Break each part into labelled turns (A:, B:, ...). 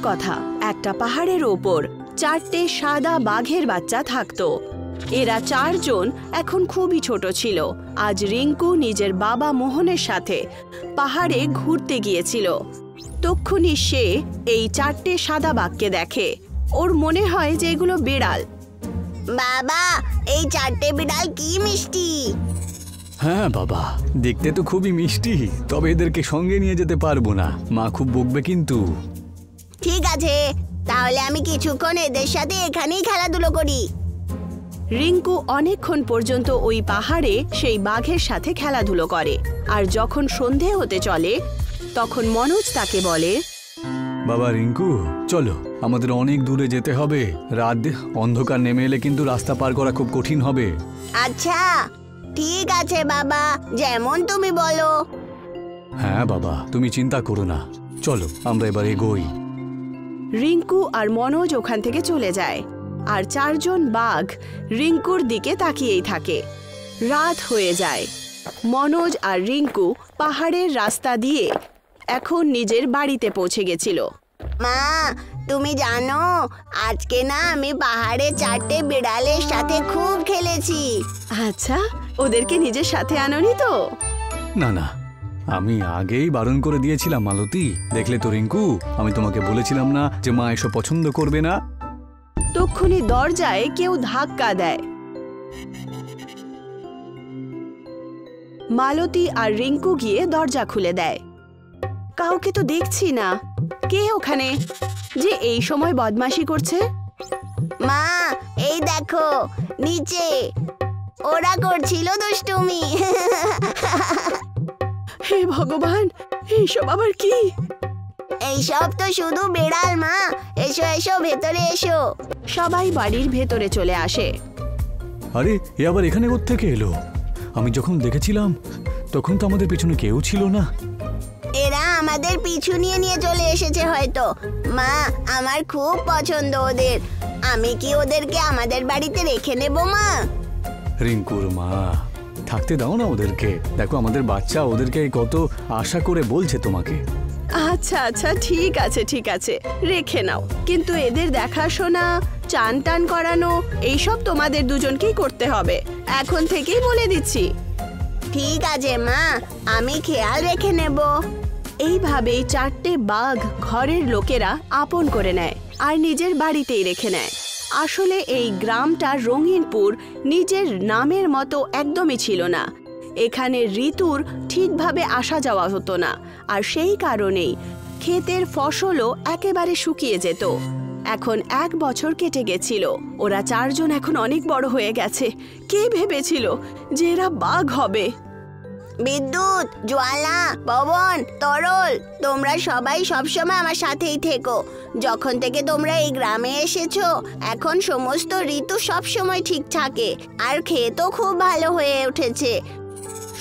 A: কথা, একটা পাহাড়ের ওপর 4টে সাদা বাঘের বাচ্চা থাকতো। এরা 4 জন এখন খুবই ছোট ছিল। আজ রিঙ্কু নিজের বাবা মোহনের সাথে পাহাড়ে ঘুরতে গিয়েছিল। তক্ষুনি সে এই 4টে সাদা বাঘকে দেখে। ওর মনে হয় যে এগুলো বিড়াল।
B: বাবা, এই 4টে বিড়াল কি মিষ্টি!
C: হ্যাঁ বাবা, দেখতে তো খুবই মিষ্টি, তবে এদেরকে সঙ্গে নিয়ে যেতে পারবো না, মা খুব বকবে কিন্তু।
B: ঠিক আছে, তাহলে আমি কিছুক্ষণ এদের সাথে এখানেই খেলাধুলো করি।
A: রিঙ্কু অনেকক্ষণ পর্যন্ত ওই পাহাড়ে সেই বাঘের সাথে খেলাধুলো করে। আর যখন সন্ধে হতে চলে তখন মনোজ তাকে বলে,
C: বাবা রিঙ্কু, চলো, আমাদের অনেক দূরে যেতে হবে। রাত অন্ধকার নেমে এলে কিন্তু রাস্তা পার করা খুব কঠিন হবে।
B: আচ্ছা ঠিক আছে বাবা, যেমন তুমি বলো।
C: হ্যাঁ বাবা, তুমি চিন্তা করো না, চলো আমরা এবার এগোই।
A: রিঙ্কু আর মনোজ ওখান থেকে চলে যায়। আর 4 জন বাঘ রিঙ্কুর দিকে তাকিয়েই থাকে। রাত হয়ে যায়। মনোজ আর রিঙ্কু পাহাড়ের রাস্তা দিয়ে এখন নিজের বাড়িতে পৌঁছে গেছিল।
B: মা, তুমি জানো আজকে না আমি পাহাড়ে 4টে বিড়ালের সাথে খুব খেলেছি।
A: আচ্ছা, ওদেরকে নিজের সাথে আনোনি তো?
C: না না, আমি আগেই বারণ করে দিয়েছিলাম মালতী। দেখলে তো রিঙ্কু, আমি তোমাকে বলেছিলাম না যে মা এসব পছন্দ করবে না।
A: তক্ষুনি দরজায় কেউ ধাক্কা দেয়। মালতী আর রিঙ্কু গিয়ে দরজা খুলে দেয়। কাউকে তো দেখছি না। কে ওখানে যে এই সময় বদমাশি করছে?
B: মা, এই দেখো নিচে ওরা করছিল দুষ্টুমি।
A: হে ভগবান, এইসব আবার কি?
B: এইসব তো শুধু বিড়াল মা। এসো এসো, ভেতরে এসো।
A: সবাই বাড়ির ভেতরে চলে আসে।
C: আরে, এ আবার এখানে কোত্থেকে এলো? আমি যখন দেখেছিলাম তখন তো আমাদের পিছনে কেউ ছিল না।
B: এরা আমাদের পিছু নিয়ে নিয়ে চলে এসেছে হয়তো। মা, আমার খুব পছন্দ ওদের। আমি কি ওদেরকে আমাদের বাড়িতে রেখে নেব মা?
C: রিঙ্কুর মা, থাকতে দাও না ওদেরকে। দেখো আমাদের বাচ্চা ওদেরকে কত আশা করে বলছে তোমাকে।
A: আচ্ছা আচ্ছা, ঠিক আছে ঠিক আছে, রেখে নাও। কিন্তু এদের দেখাশোনা, চান টান করানো এইসব তোমাদের দুজনকেই করতে হবে, এখন থেকেই বলে দিচ্ছি।
B: ঠিক আছে মা, আমি খেয়াল রেখে নেব।
A: এইভাবেই 4টে বাঘ ঘরের লোকেরা আপন করে নেয় আর নিজের বাড়িতেই রেখে নেয়। আসলে এই গ্রামটা রঙিনপুর নিজের নামের মতো একদমই ছিল না। এখানে ঋতুর ঠিকভাবে আসা যাওয়া হতো না, আর সেই কারণেই ক্ষেতের ফসলও একেবারে শুকিয়ে যেত। এখন 1 বছর কেটে গেছিল। ওরা 4 জন এখন অনেক বড় হয়ে গেছে। কে ভেবেছিল যে এরা বাঘ হবে?
B: বিদ্যুৎ, জ্বালা, পবন, তরল, তোমরা সবাই সবসময় আমার সাথেই থেকো। যখন থেকে তোমরা এই গ্রামে এসেছো, এখন সমস্ত ঋতু সবসময় ঠিক থাকে, আর ক্ষেতও খুব ভালো হয়ে উঠেছে।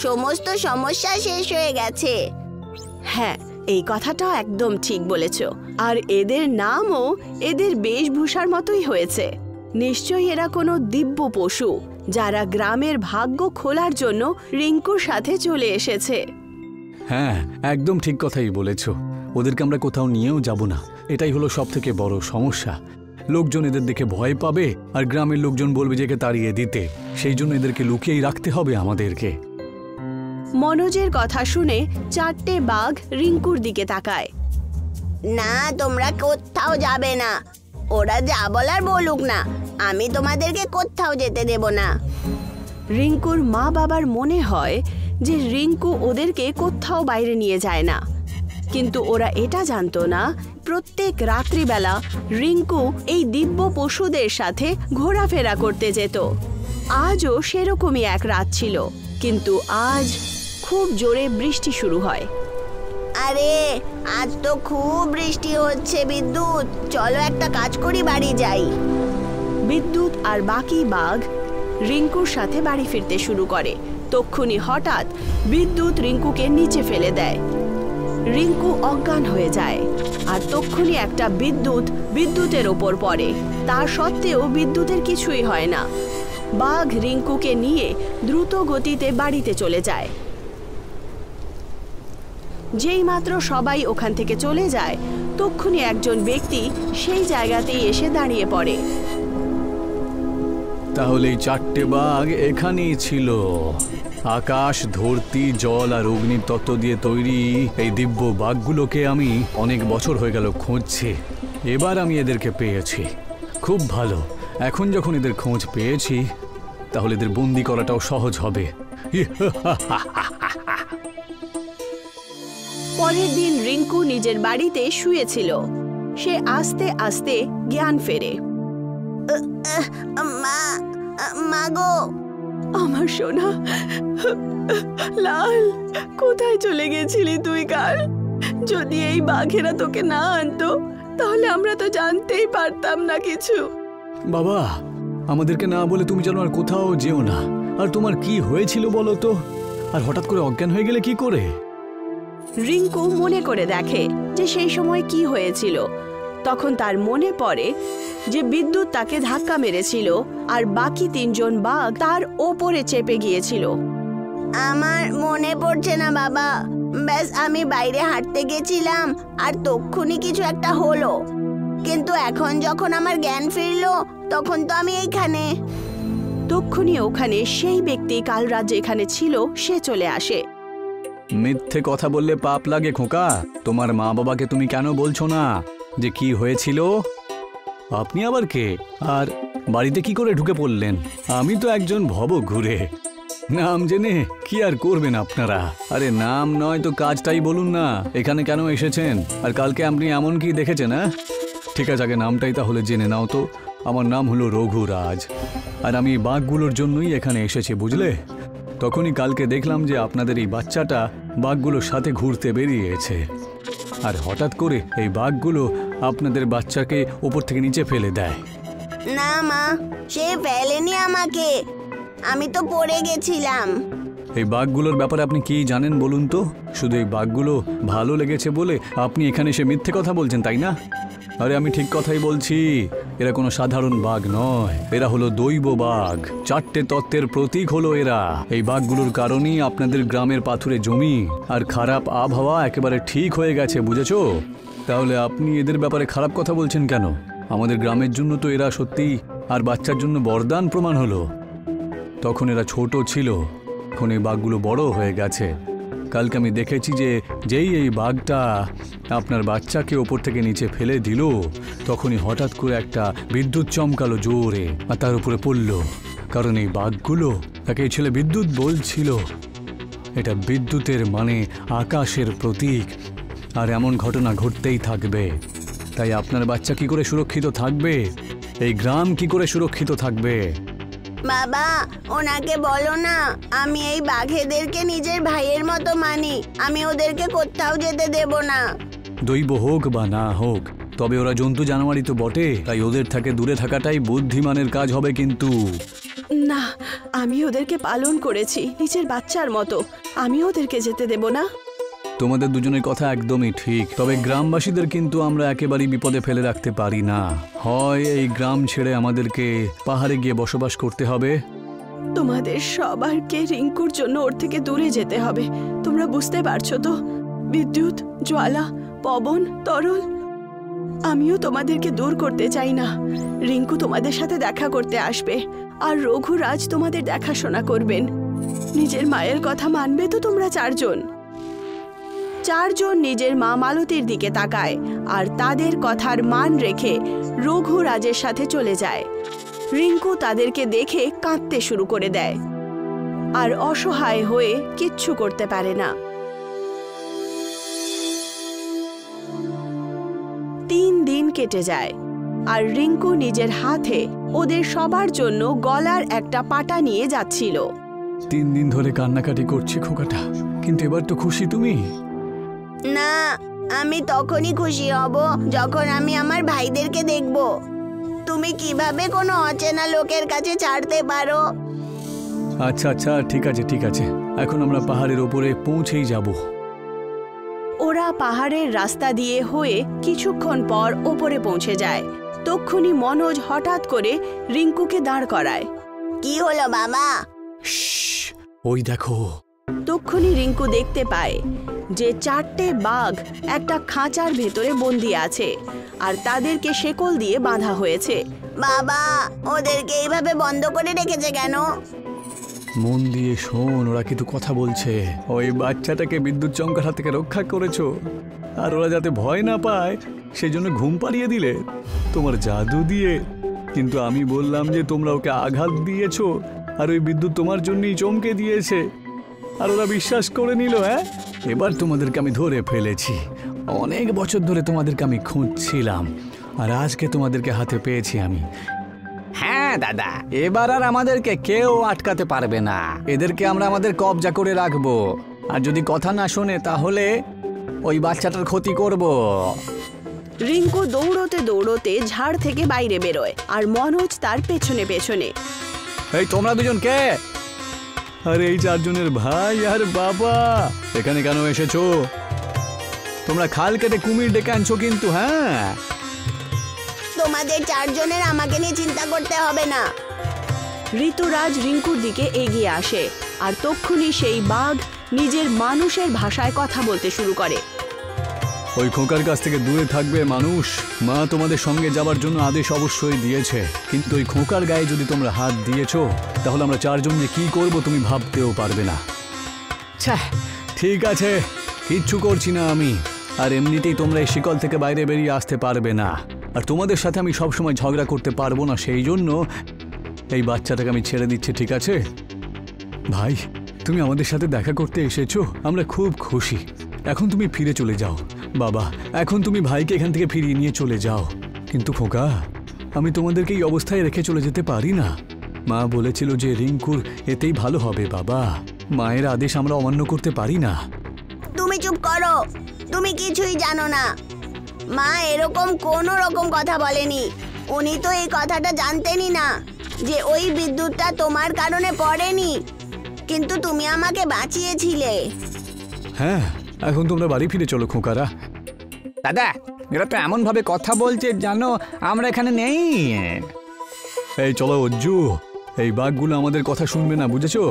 B: সমস্ত সমস্যা শেষ হয়ে গেছে।
A: হ্যাঁ, এই কথাটা একদম ঠিক বলেছ। আর এদের নামও এদের বেশভূষার মতোই হয়েছে। নিশ্চয়ই এরা কোনো দিব্য পশু, যারা গ্রামের ভাগ্য খোলার জন্য রিঙ্কুর সাথে চলে এসেছে।
C: হ্যাঁ, একদম ঠিক কথাই বলেছ। ওদেরকে আমরা কোথাও নিয়েও যাব না, এটাই হলো সবথেকে বড় সমস্যা। লোকজন এদের দেখে ভয় পাবে, আর গ্রামের লোকজন বলবে যে একে তাড়িয়ে দিতে। সেই জন্য এদেরকে লুকিয়েই রাখতে হবে আমাদেরকে।
A: মনোজের কথা শুনে 4টে বাঘ রিঙ্কুর দিকে তাকায়।
B: না, তোমরা কোথাও যাবে না। ওরা যা বলার বলুক না, আমি তোমাদেরকে কোথাও যেতে দেব না।
A: রিঙ্কুর মা বাবার মনে হয় যে রিঙ্কু ওদেরকে কোথাও বাইরে নিয়ে যায় না, কিন্তু ওরা এটা জানতো না প্রত্যেক রাত্রিবেলা রিঙ্কু এই দিব্য পশুদের সাথে ঘোরাফেরা করতে যেত। আজও সেরকমই এক রাত ছিল, কিন্তু আজ খুব জোরে বৃষ্টি শুরু হয়।
B: আরে, আজ তো খুব বৃষ্টি হচ্ছে বিদ্যুৎ। চলো একটা কাজ করি, বাড়ি যাই।
A: বিদ্যুৎ আর বাকি বাঘ রিঙ্কুর সাথে বাড়ি ফিরতে শুরু করে। তক্ষুনি হঠাৎ বিদ্যুৎ রিঙ্কুকে নিচে ফেলে দেয়। রিঙ্কু অজ্ঞান হয়ে যায়, আর তক্ষুনি একটা বিদ্যুতের ওপর পড়ে। তার সত্ত্বেও বিদ্যুতের কিছুই হয় না। বাঘ রিঙ্কুকে নিয়ে দ্রুত গতিতে বাড়িতে চলে যায়। যেই মাত্র সবাই ওখান থেকে চলে যায় তক্ষুনি একজন ব্যক্তি সেই জায়গাতেই এসে দাঁড়িয়ে পড়ে।
C: তাহলে এই 4টে বাঘ এখানেই ছিল। আকাশ, ধরতি, জল আর অগ্নির তত্ত্ব দিয়ে তৈরি এই দিব্য বাঘগুলোকে আমি অনেক বছর হয়ে গেল খুঁজছি। এবার আমি এদেরকে পেয়েছি। খুব ভালো, এখন যখন এদের খোঁজ পেয়েছি তাহলে এদের বন্দি করাটাও সহজ হবে।
A: পরের দিন রিঙ্কু নিজের বাড়িতে শুয়েছিল। সে আস্তে আস্তে জ্ঞান ফেরে।
B: মা গো,
A: আমার সোনা লাল, কোথায় চলে গেছিলি তুই কাল? যদি এই বাঘেরা তোকে না আনতো তাহলে আমরা তো জানতেই পারতাম না কিছু।
C: বাবা, আমাদেরকে না বলে তুমি যেন আর কোথাও যেও না। আর তোমার কি হয়েছিল বলো তো? আর হঠাৎ করে অজ্ঞান হয়ে গেলে কি করে?
A: রিঙ্কু মনে করে দেখে যে সেই সময় কি হয়েছিল। তখন তার মনে পড়ে যে বিদ্যুৎ তাকে ধাক্কা মেরেছিল আর বাকি 3 জন বাঘ তার ওপরে চেপে গিয়েছিল।
B: আমার মনে পড়ছে না বাবা। ব্যাস আমি বাইরে হাঁটতে গেছিলাম আর তক্ষুনি কিছু একটা হলো, কিন্তু এখন যখন আমার জ্ঞান ফিরলো তখন তো আমি এইখানে।
A: তক্ষুনি ওখানে সেই ব্যক্তি কাল রাত যেখানে ছিল সে চলে আসে।
C: মিথ্যে কথা বললে পাপ লাগে খোকা। তোমার মা বাবাকে তুমি কেন বলছো না যে কি হয়েছিল? আপনি আবার কে? আর বাড়িতে কি করে ঢুকে পড়লেন? আমি তো একজন ভবঘুরে। নাম জেনে কি আর করবেন আপনারা? আরে নাম নয় তো কাজটাই বলুন না। এখানে কেন এসেছেন আর কালকে আপনি এমন কি দেখেছেন? ঠিক আছে, আগে নামটাই তাহলে জেনে নাও তো। আমার নাম হলো রঘুরাজ আর আমি বাঘগুলোর জন্যই এখানে এসেছি, বুঝলে? তখনই কালকে দেখলাম যে আপনাদের এই বাচ্চাটা বাঘগুলোর সাথে ঘুরতে বেরিয়েছে আর হঠাৎ করে এই বাঘগুলো আপনাদের বাচ্চাকে উপর থেকে নিচে ফেলে দেয়।
B: না মা, সে ফেলেনি আমাকে, আমি তো পড়ে গেছিলাম।
C: এই বাঘগুলোর ব্যাপারে আপনি কি জানেন বলুন তো? শুধু এই বাঘগুলো ভালো লেগেছে বলে আপনি এখানে এসে মিথ্যে কথা বলছেন, তাই না? আরে আমি ঠিক কথাই বলছি। এরা কোনো সাধারণ বাঘ নয়, এরা হলো দৈব বাঘ। 4টে তত্ত্বের প্রতীক হলো এরা। এই বাঘগুলোর কারণেই আপনাদের গ্রামের পাথুরে জমি আর খারাপ আবহাওয়া একেবারে ঠিক হয়ে গেছে, বুঝেছো? তাহলে আপনি এদের ব্যাপারে খারাপ কথা বলছেন কেন? আমাদের গ্রামের জন্য তো এরা সত্যি আর বাচ্চার জন্য বরদান প্রমাণ হলো। তখন এরা ছোট ছিল, এখন এই বাঘগুলো বড় হয়ে গেছে। কালকে আমি দেখেছি যে যেই এই বাঘটা আপনার বাচ্চাকে ওপর থেকে নিচে ফেলে দিল তখনই হঠাৎ করে একটা বিদ্যুৎ চমকালো জোরে আর তার উপরে পড়ল। কারণ এই বাঘগুলো তাকে এই ছেলে বিদ্যুৎ বলছিল। এটা বিদ্যুতের মানে আকাশের প্রতীক, আর এমন ঘটনা ঘটতেই থাকবে। তাই আপনার বাচ্চা কি করে সুরক্ষিত থাকবে? এই গ্রাম কি করে সুরক্ষিত থাকবে?
B: বাবা, ওনাকে বলো না আমি এই বাঘেদেরকে নিজের ভাইয়ের মতো মানি। আমি ওদেরকে কোথাও যেতে দেব না।
C: দৈব হোক বা না হোক, তবে ওরা জন্তু জানোয়ারই তো বটে। তাই ওদের থেকে দূরে থাকাটাই বুদ্ধিমানের কাজ হবে। কিন্তু
A: না, আমি ওদেরকে পালন করেছি নিজের বাচ্চার মতো, আমি ওদেরকে যেতে দেব না।
C: তোমাদের দুজনের কথা একদমই ঠিক, তবে গ্রামবাসীদের কিন্তু আমরা একেবারেই বিপদে ফেলে রাখতে পারি না। হয় এই গ্রাম ছেড়ে আমাদেরকে পাহাড়ে গিয়ে বসবাস করতে হবে।
A: তোমাদের সবারকে রিঙ্কুর জন্য ওর থেকে দূরে যেতে হবে। তোমরা বুঝতে পারছো তো? বিদ্যুৎ, জ্বালা, পবন, তরল, আমিও তোমাদেরকে দূর করতে চাই না। রিঙ্কু তোমাদের সাথে দেখা করতে আসবে আর রঘুরাজ তোমাদের দেখাশোনা করবেন। নিজের মায়ের কথা মানবে তো তোমরা 4 জন? 4 জন নিজের মা মালতীর দিকে তাকায় আর তাদের কথার মান রেখে রঘুরাজের সাথে চলে যায়। রিঙ্কু তাদেরকে দেখে কাঁদতে শুরু করে দেয় আর অসহায় হয়ে কিচ্ছু করতে পারে না। 3 দিন কেটে যায় আর রিঙ্কু নিজের হাতে ওদের সবার জন্য গলার একটা পাটা নিয়ে যাচ্ছিল।
C: 3 দিন ধরে কান্নাকাটি করছি খোকাটা, কিন্তু এবার তো খুশি তুমি?
B: না, আমি তখনই খুশি হব যখন আমি আমার ভাইদেরকে দেখব। তুমি কিভাবে কোনো অচেনা লোকের কাছে ছাড়তে পারো?
C: আচ্ছা আচ্ছা, ঠিক আছে ঠিক আছে, এখন আমরা পাহাড়ের ওপরে পৌঁছেই যাব।
A: ওরা পাহাড়ের রাস্তা দিয়ে হয়ে কিছুক্ষণ পর ওপরে পৌঁছে যায়। তক্ষুনি মনোজ হঠাৎ করে রিঙ্কুকে দাঁড় করায়।
B: কি হলো বাবা?
C: ওই দেখো,
A: তক্ষুনি রিঙ্কু দেখতে পায় যে 4টে বাঘ একটা খাঁচার ভেতরে বন্দি আছে আর তাদেরকে শেকল দিয়ে বাঁধা হয়েছে।
B: বাবা, ওদেরকে এইভাবে বন্ধ করে রেখেছে কেন?
C: মন দিয়ে শোন, ওরা কিন্তু কথা বলছে। ওই বাচ্চাটাকে বিদ্যুৎ চমকার হাত থেকে রক্ষা করেছো, আর ওরা যাতে ভয় না পায় সেই জন্য ঘুম পাড়িয়ে দিলে তোমার জাদু দিয়ে। কিন্তু আমি বললাম যে তোমরা ওকে আঘাত দিয়েছো, আর ওই বিদ্যুৎ তোমার জন্যই চমকে দিয়েছে, আর ওরা বিশ্বাস করে নিল। হ্যাঁ, এবার তোমাদেরকে আমি ধরে ফেলেছি। অনেক বছর ধরে তোমাদেরকে আমি খুঁজছিলাম, আর আজকে তোমাদেরকে হাতে পেয়েছি আমি।
D: হ্যাঁ দাদা, এবার আর আমাদেরকে কেউ আটকাতে পারবে না। এদেরকে আমরা আমাদের কবজা করে রাখবো, আর যদি কথা না শোনে তাহলে ওই বাচ্চাটার ক্ষতি করব।
A: রিঙ্কু দৌড়তে দৌড়তে ঝাড় থেকে বাইরে বেরোয়, আর মনোজ তার পেছনে পেছনে।
C: এই তোমরা দুজন কে? আর এই 4 জনের ভাই আর বাবা এখানে কেন এসেছো? তোমরা খাল কেটে কুমির ডেকে আনছো কিন্তু। হ্যাঁ,
B: তোমাদের 4 জনের আমাকে নিয়ে চিন্তা করতে হবে না।
A: ঋতুরাজ রিঙ্কুর দিকে এগিয়ে আসে, আর তক্ষুনি সেই বাঘ নিজের মানুষের ভাষায় কথা বলতে শুরু করে।
C: ওই খোকার কাছ থেকে দূরে থাকবে মানুষ। মা তোমাদের সঙ্গে যাবার জন্য আদেশ অবশ্যই দিয়েছে, কিন্তু ওই খোকার গায়ে যদি তোমরা হাত দিয়েছো তাহলে আমরা 4 জন যে কি করব তুমি ভাবতেও পারবে না।
D: ছ্যাঃ,
C: ঠিক আছে, কিচ্ছু করছি না আমি। আর এমনিতেই তোমরা এই শিকল থেকে বাইরে বেরিয়ে আসতে পারবে না, আর তোমাদের সাথে আমি সবসময় ঝগড়া করতে পারবো না, সেই জন্য এই বাচ্চাটাকে আমি ছেড়ে দিচ্ছি। ঠিক আছে ভাই, তুমি আমাদের সাথে দেখা করতে এসেছো, আমরা খুব খুশি। এখন তুমি ফিরে চলে যাও। বাবা, এখন তুমি ভাইকে এখান থেকে ফিরিয়ে নিয়ে চলে যাও। কিন্তু খোকা, আমি তোমাদেরকে এই অবস্থায় রেখে চলে যেতে পারি না। মা বলেছিল যে রিঙ্কুর এতেই ভালো হবে। বাবা, মায়ের আদেশ আমরা অমান্য করতে পারি না।
B: তুমি চুপ করো, তুমি কিছুই জানো না। মা এরকম কোনো রকম কথা বলেনি। উনি তো এই কথাটা জানতেনই না যে ওই বিদ্যুৎটা তোমার কারণে পড়েনি, কিন্তু তুমি আমাকে বাঁচিয়েছিলে।
C: হ্যাঁ, এখন তোমরা বাড়ি ফিরে চলো খোকারা।
D: দাদা, এরা তো এমন ভাবে কথা বলছে জানো আমরা এখানে নেই।
C: এই চলো অজ্জু, এই বাঘগুলো আমাদের কথা শুনবে না, বুঝেছো?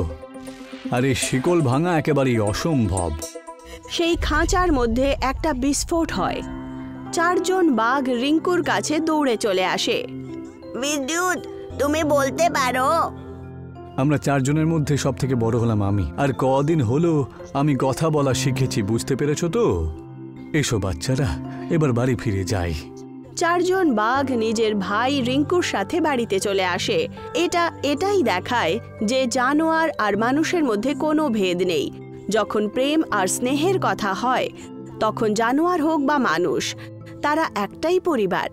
C: আর এই শিকল ভাঙা একেবারেই অসম্ভব।
A: সেই খাঁচার মধ্যে একটা বিস্ফোট হয়। 4 জন বাঘ রিঙ্কুর কাছে দৌড়ে চলে আসে।
B: বিদ্যুৎ, তুমি বলতে পারো?
C: আমরা 4 জনের মধ্যে সব থেকে বড় হলাম আমি, আর কদিন হলো আমি কথা বলা শিখেছি, বুঝতে পেরেছো তো? এসো বাচ্চারা, এবার বাড়ি ফিরে যাই।
A: 4 জন বাঘ নিজের ভাই রিঙ্কুর সাথে বাড়িতে চলে আসে। এটাই দেখায় যে জানোয়ার আর মানুষের মধ্যে কোনো ভেদ নেই। যখন প্রেম আর স্নেহের কথা হয়, তখন জানোয়ার হোক বা মানুষ, তারা একটাই পরিবার।